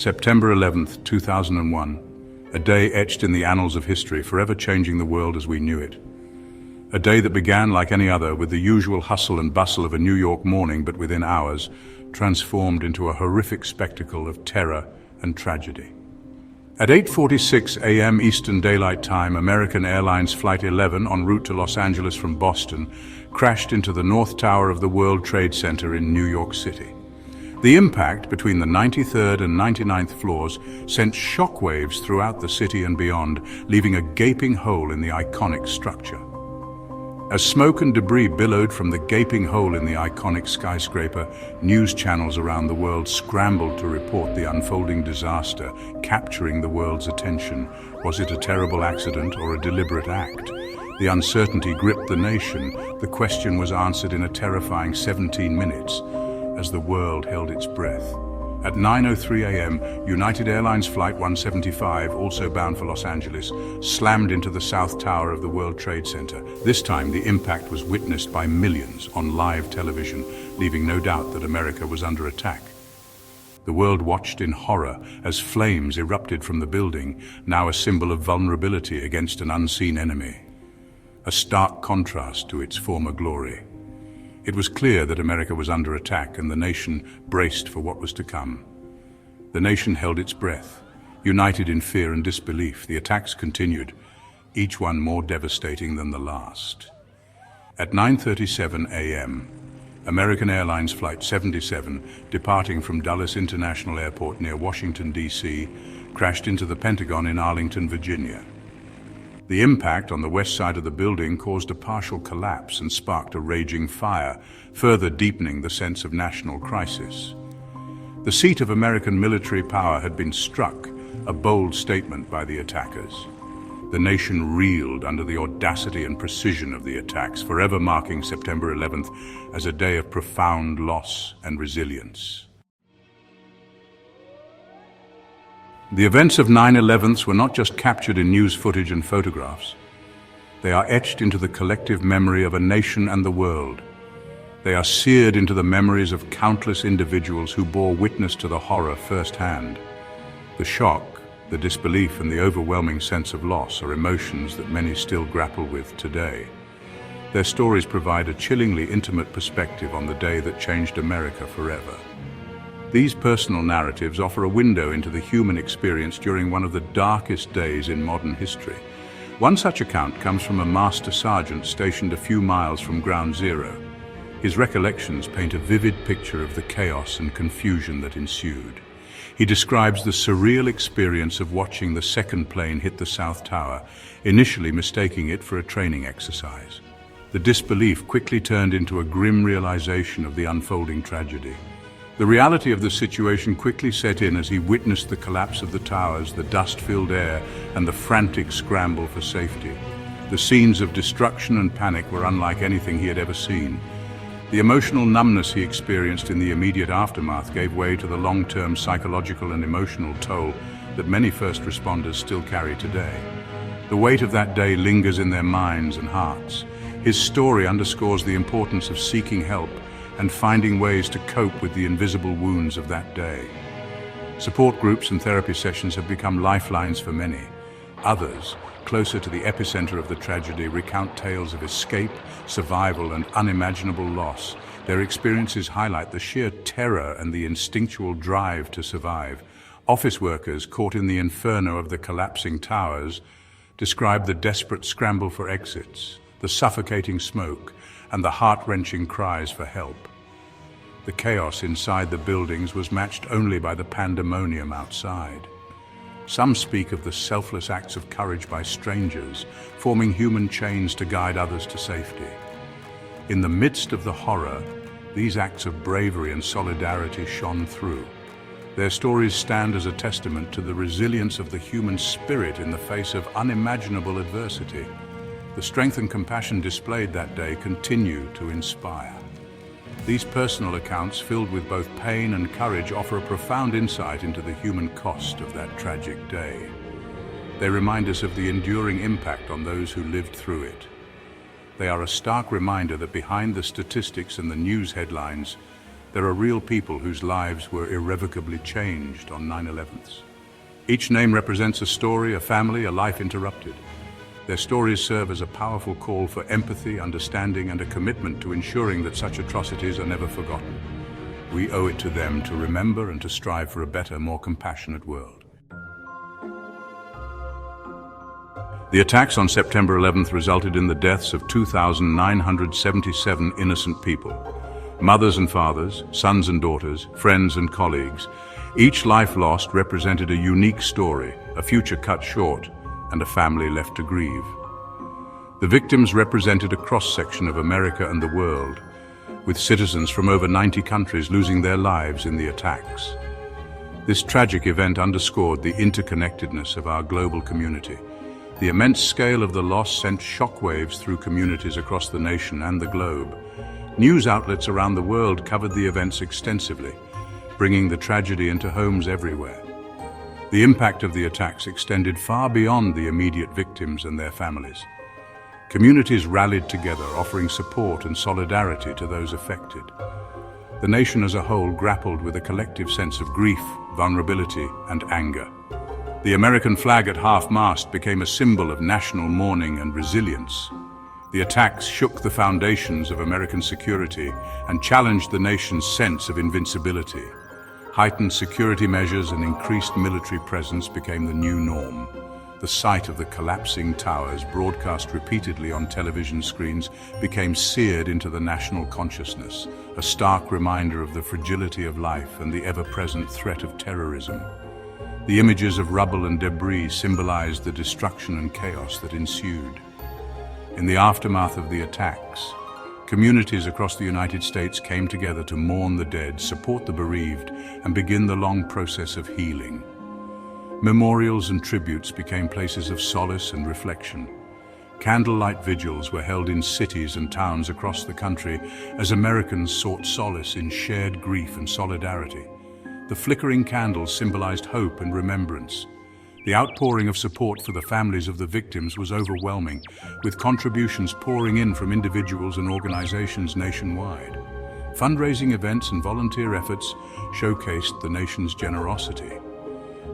September 11th, 2001, a day etched in the annals of history, forever changing the world as we knew it. A day that began like any other with the usual hustle and bustle of a New York morning, but within hours, transformed into a horrific spectacle of terror and tragedy. At 8:46 a.m. Eastern Daylight Time, American Airlines Flight 11 en route to Los Angeles from Boston crashed into the North Tower of the World Trade Center in New York City. The impact between the 93rd and 99th floors sent shockwaves throughout the city and beyond, leaving a gaping hole in the iconic structure. As smoke and debris billowed from the gaping hole in the iconic skyscraper, news channels around the world scrambled to report the unfolding disaster, capturing the world's attention. Was it a terrible accident or a deliberate act? The uncertainty gripped the nation. The question was answered in a terrifying 17 minutes, as the world held its breath. At 9:03 a.m., United Airlines Flight 175, also bound for Los Angeles, slammed into the South Tower of the World Trade Center. This time, the impact was witnessed by millions on live television, leaving no doubt that America was under attack. The world watched in horror as flames erupted from the building, now a symbol of vulnerability against an unseen enemy. A stark contrast to its former glory. It was clear that America was under attack and the nation braced for what was to come. The nation held its breath, united in fear and disbelief. The attacks continued, each one more devastating than the last. At 9:37 a.m., American Airlines Flight 77, departing from Dulles International Airport near Washington, D.C., crashed into the Pentagon in Arlington, Virginia. The impact on the west side of the building caused a partial collapse and sparked a raging fire, further deepening the sense of national crisis. The seat of American military power had been struck, a bold statement by the attackers. The nation reeled under the audacity and precision of the attacks, forever marking September 11th as a day of profound loss and resilience. The events of 9/11 were not just captured in news footage and photographs. They are etched into the collective memory of a nation and the world. They are seared into the memories of countless individuals who bore witness to the horror firsthand. The shock, the disbelief, and the overwhelming sense of loss are emotions that many still grapple with today. Their stories provide a chillingly intimate perspective on the day that changed America forever. These personal narratives offer a window into the human experience during one of the darkest days in modern history. One such account comes from a master sergeant stationed a few miles from Ground Zero. His recollections paint a vivid picture of the chaos and confusion that ensued. He describes the surreal experience of watching the second plane hit the South Tower, initially mistaking it for a training exercise. The disbelief quickly turned into a grim realization of the unfolding tragedy. The reality of the situation quickly set in as he witnessed the collapse of the towers, the dust-filled air, and the frantic scramble for safety. The scenes of destruction and panic were unlike anything he had ever seen. The emotional numbness he experienced in the immediate aftermath gave way to the long-term psychological and emotional toll that many first responders still carry today. The weight of that day lingers in their minds and hearts. His story underscores the importance of seeking help and finding ways to cope with the invisible wounds of that day. Support groups and therapy sessions have become lifelines for many. Others, closer to the epicenter of the tragedy, recount tales of escape, survival, and unimaginable loss. Their experiences highlight the sheer terror and the instinctual drive to survive. Office workers caught in the inferno of the collapsing towers describe the desperate scramble for exits, the suffocating smoke, and the heart-wrenching cries for help. The chaos inside the buildings was matched only by the pandemonium outside. Some speak of the selfless acts of courage by strangers, forming human chains to guide others to safety. In the midst of the horror, these acts of bravery and solidarity shone through. Their stories stand as a testament to the resilience of the human spirit in the face of unimaginable adversity. The strength and compassion displayed that day continue to inspire. These personal accounts, filled with both pain and courage, offer a profound insight into the human cost of that tragic day. They remind us of the enduring impact on those who lived through it. They are a stark reminder that behind the statistics and the news headlines, There are real people whose lives were irrevocably changed on 9/11s. Each name represents a story, a family, a life interrupted. Their stories serve as a powerful call for empathy, understanding, and a commitment to ensuring that such atrocities are never forgotten. We owe it to them to remember and to strive for a better, more compassionate world. The attacks on September 11th resulted in the deaths of 2,977 innocent people. Mothers and fathers, sons and daughters, friends and colleagues. Each life lost represented a unique story, a future cut short, and a family left to grieve. The victims represented a cross-section of America and the world, with citizens from over 90 countries losing their lives in the attacks. This tragic event underscored the interconnectedness of our global community. The immense scale of the loss sent shockwaves through communities across the nation and the globe. News outlets around the world covered the events extensively, bringing the tragedy into homes everywhere. The impact of the attacks extended far beyond the immediate victims and their families. Communities rallied together, offering support and solidarity to those affected. The nation as a whole grappled with a collective sense of grief, vulnerability, and anger. The American flag at half-mast became a symbol of national mourning and resilience. The attacks shook the foundations of American security and challenged the nation's sense of invincibility. Heightened security measures and increased military presence became the new norm. The sight of the collapsing towers, broadcast repeatedly on television screens, became seared into the national consciousness, a stark reminder of the fragility of life and the ever-present threat of terrorism. The images of rubble and debris symbolized the destruction and chaos that ensued. In the aftermath of the attacks, communities across the United States came together to mourn the dead, support the bereaved, and begin the long process of healing. Memorials and tributes became places of solace and reflection. Candlelight vigils were held in cities and towns across the country as Americans sought solace in shared grief and solidarity. The flickering candles symbolized hope and remembrance. The outpouring of support for the families of the victims was overwhelming, with contributions pouring in from individuals and organizations nationwide. Fundraising events and volunteer efforts showcased the nation's generosity.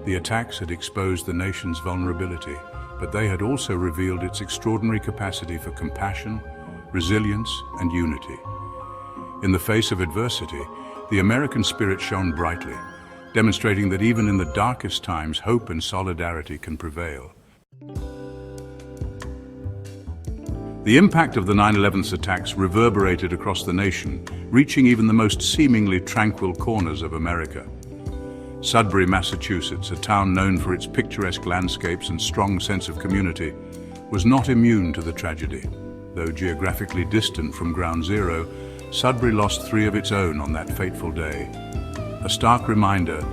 The attacks had exposed the nation's vulnerability, but they had also revealed its extraordinary capacity for compassion, resilience, and unity. In the face of adversity, the American spirit shone brightly, demonstrating that even in the darkest times, hope and solidarity can prevail. The impact of the 9/11 attacks reverberated across the nation, reaching even the most seemingly tranquil corners of America. Sudbury, Massachusetts, a town known for its picturesque landscapes and strong sense of community, was not immune to the tragedy. Though geographically distant from Ground Zero, Sudbury lost 3 of its own on that fateful day. A stark reminder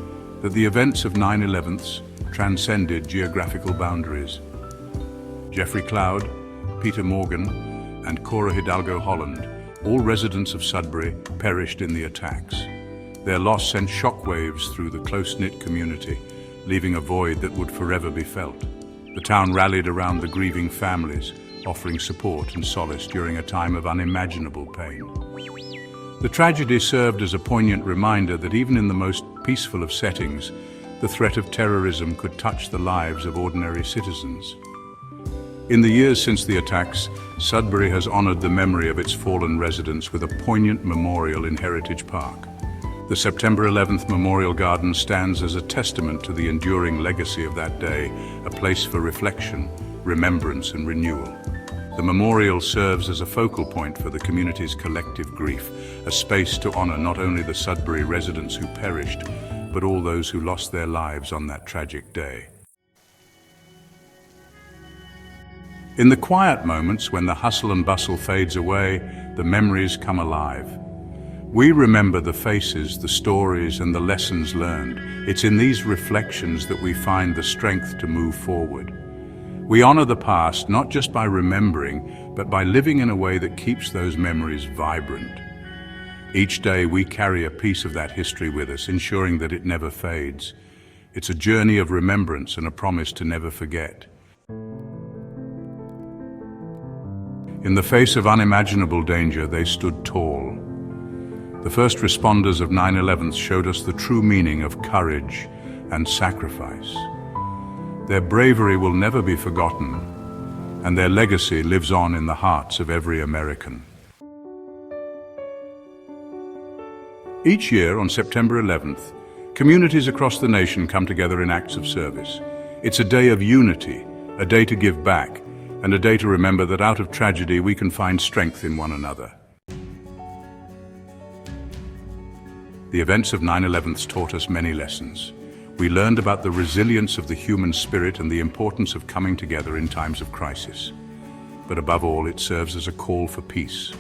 that the events of 9/11 transcended geographical boundaries. Jeffrey Cloud, Peter Morgan, and Cora Hidalgo Holland, all residents of Sudbury, perished in the attacks. Their loss sent shockwaves through the close-knit community, leaving a void that would forever be felt. The town rallied around the grieving families, offering support and solace during a time of unimaginable pain. The tragedy served as a poignant reminder that even in the most peaceful of settings, the threat of terrorism could touch the lives of ordinary citizens. In the years since the attacks, Sudbury has honored the memory of its fallen residents with a poignant memorial in Heritage Park. The September 11th Memorial Garden stands as a testament to the enduring legacy of that day, a place for reflection, remembrance, and renewal. The memorial serves as a focal point for the community's collective grief, a space to honor not only the Sudbury residents who perished, but all those who lost their lives on that tragic day. In the quiet moments when the hustle and bustle fades away, the memories come alive. We remember the faces, the stories, and the lessons learned. It's in these reflections that we find the strength to move forward. We honor the past not just by remembering, but by living in a way that keeps those memories vibrant. Each day we carry a piece of that history with us, ensuring that it never fades. It's a journey of remembrance and a promise to never forget. In the face of unimaginable danger, they stood tall. The first responders of 9/11 showed us the true meaning of courage and sacrifice. Their bravery will never be forgotten, and their legacy lives on in the hearts of every American. Each year on September 11th, communities across the nation come together in acts of service. It's a day of unity, a day to give back, and a day to remember that out of tragedy we can find strength in one another. The events of 9/11 taught us many lessons. We learned about the resilience of the human spirit and the importance of coming together in times of crisis. But above all, it serves as a call for peace,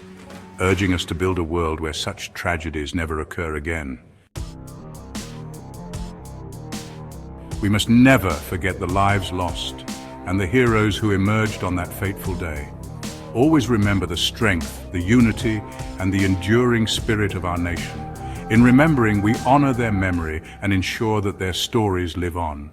urging us to build a world where such tragedies never occur again. We must never forget the lives lost and the heroes who emerged on that fateful day. Always remember the strength, the unity, and the enduring spirit of our nation. In remembering, we honor their memory and ensure that their stories live on.